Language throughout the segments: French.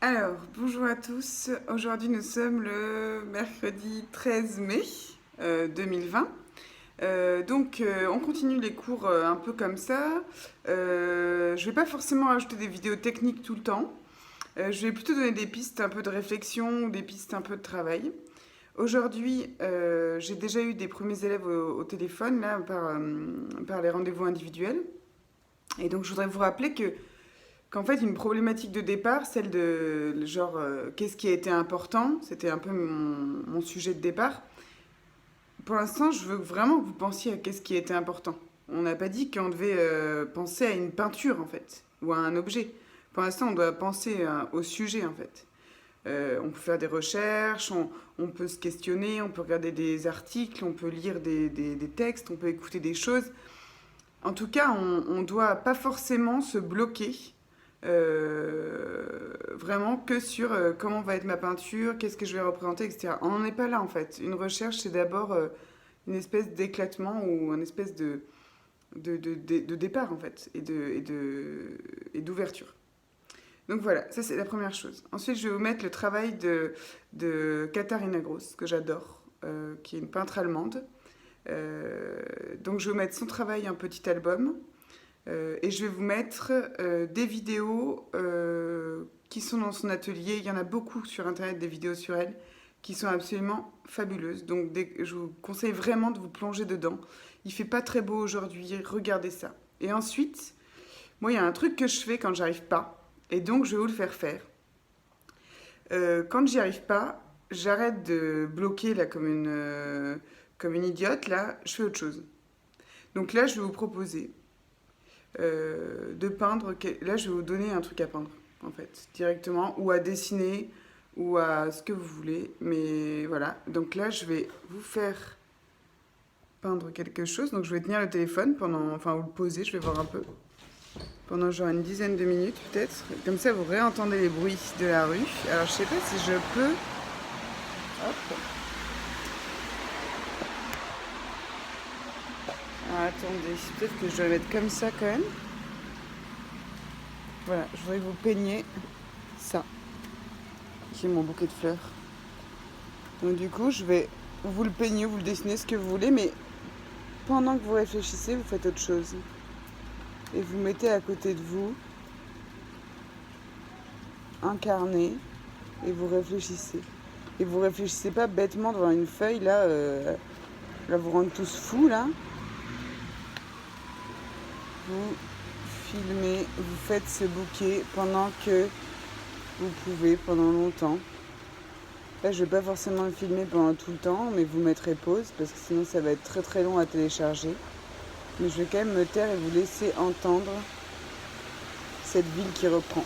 Alors, bonjour à tous. Aujourd'hui, nous sommes le mercredi 13 mai 2020. On continue les cours un peu comme ça. Je vais pas forcément rajouter des vidéos techniques tout le temps. Je vais plutôt donner des pistes un peu de réflexion ou des pistes un peu de travail. Aujourd'hui, j'ai déjà eu des premiers élèves au téléphone là, par les rendez-vous individuels. Et donc, je voudrais vous rappeler qu'en fait, une problématique de départ, celle de genre, qu'est-ce qui a été important, c'était un peu mon sujet de départ. Pour l'instant, je veux vraiment que vous pensiez à qu'est-ce qui a été important. On n'a pas dit qu'on devait penser à une peinture, en fait, ou à un objet. Pour l'instant, on doit penser au sujet, en fait. On peut faire des recherches, on peut se questionner, on peut regarder des articles, on peut lire des textes, on peut écouter des choses. En tout cas, on ne doit pas forcément se bloquer vraiment que sur comment va être ma peinture, qu'est-ce que je vais représenter, etc. On n'en est pas là en fait. Une recherche, c'est d'abord une espèce d'éclatement ou une espèce de départ en fait et d'ouverture. Donc voilà, ça c'est la première chose. Ensuite, je vais vous mettre le travail de Katharina Gross, que j'adore, qui est une peintre allemande. Donc je vais vous mettre son travail, un petit album. Et je vais vous mettre des vidéos qui sont dans son atelier. Il y en a beaucoup sur Internet, des vidéos sur elle, qui sont absolument fabuleuses. Donc je vous conseille vraiment de vous plonger dedans. Il fait pas très beau aujourd'hui, regardez ça. Et ensuite, moi, il y a un truc que je fais quand j'arrive pas, et donc je vais vous le faire faire. Quand j'y arrive pas, j'arrête de bloquer là comme une idiote, là, je fais autre chose. Donc là, je vais vous proposer de peindre. Là, je vais vous donner un truc à peindre, en fait, directement, ou à dessiner, ou à ce que vous voulez. Mais voilà, donc là, je vais vous faire peindre quelque chose. Donc, je vais tenir le téléphone pendant, enfin, vous le poser, je vais voir un peu, pendant genre une dizaine de minutes, peut-être. Comme ça, vous réentendez les bruits de la rue. Alors, je sais pas si je peux. Hop. Alors, attendez, peut-être que je dois le mettre comme ça quand même. Voilà, je voudrais que vous peigniez ça, qui est mon bouquet de fleurs. Donc du coup, je vais vous le peigner, vous le dessinez, ce que vous voulez, mais pendant que vous réfléchissez, vous faites autre chose. Et vous mettez à côté de vous un carnet et vous réfléchissez. Et vous réfléchissez pas bêtement devant une feuille, là vous rendre tous fous, là. Vous filmez, vous faites ce bouquet pendant que vous pouvez, pendant longtemps. Là, je vais pas forcément le filmer pendant tout le temps, mais vous mettrez pause, parce que sinon ça va être très très long à télécharger. Mais je vais quand même me taire et vous laisser entendre cette ville qui reprend.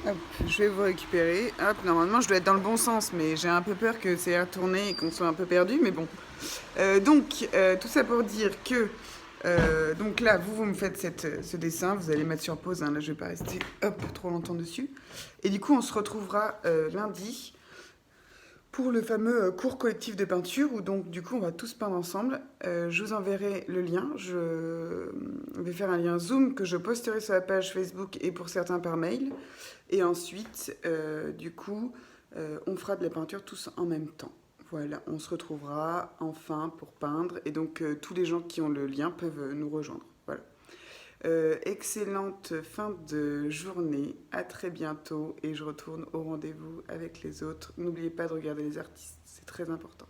Hop, je vais vous récupérer. Hop, normalement, je dois être dans le bon sens, mais j'ai un peu peur que c'est retourné et qu'on soit un peu perdu, mais bon. Tout ça pour dire que donc là, vous me faites ce dessin, vous allez mettre sur pause, hein, là je vais pas rester trop longtemps dessus. Et du coup, on se retrouvera lundi pour le fameux cours collectif de peinture où donc du coup on va tous peindre ensemble. Je vous enverrai le lien, je vais faire un lien Zoom que je posterai sur la page Facebook et pour certains par mail. Et ensuite, on fera de la peinture tous en même temps. Voilà, on se retrouvera enfin pour peindre. Et donc, tous les gens qui ont le lien peuvent nous rejoindre. Voilà. Excellente fin de journée. À très bientôt. Et je retourne au rendez-vous avec les autres. N'oubliez pas de regarder les artistes. C'est très important.